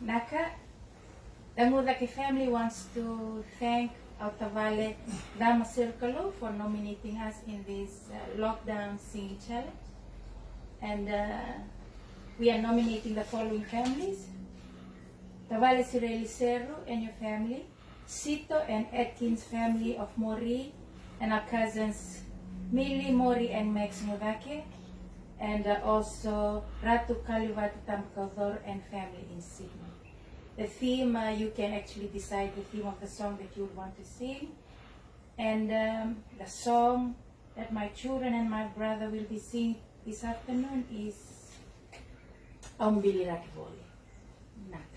Naka, the Mudaki family wants to thank Alta Valley Dama Circolo for nominating us in this lockdown singing challenge. And we are nominating the following families: Tavale Sireli Cerro and your family, Sito and Atkins family of Mori, and our cousins Mili, Mori, and Max Mudake, and also Ratu Kalivati Tamkador and family in Sydney. The theme, you can actually decide the theme of the song that you would want to sing. And the song that my children and my brother will be singing this afternoon is Biliraki Voli. Naka.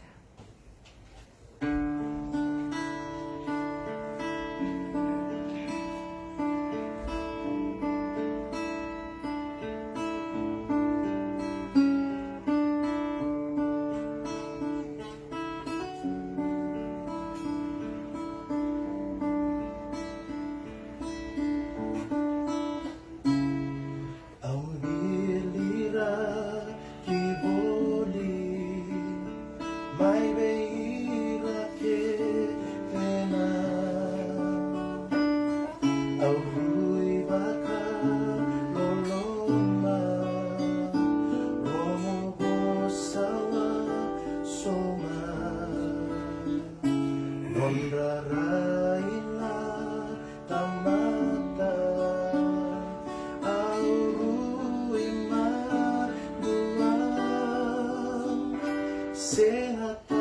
Senhor.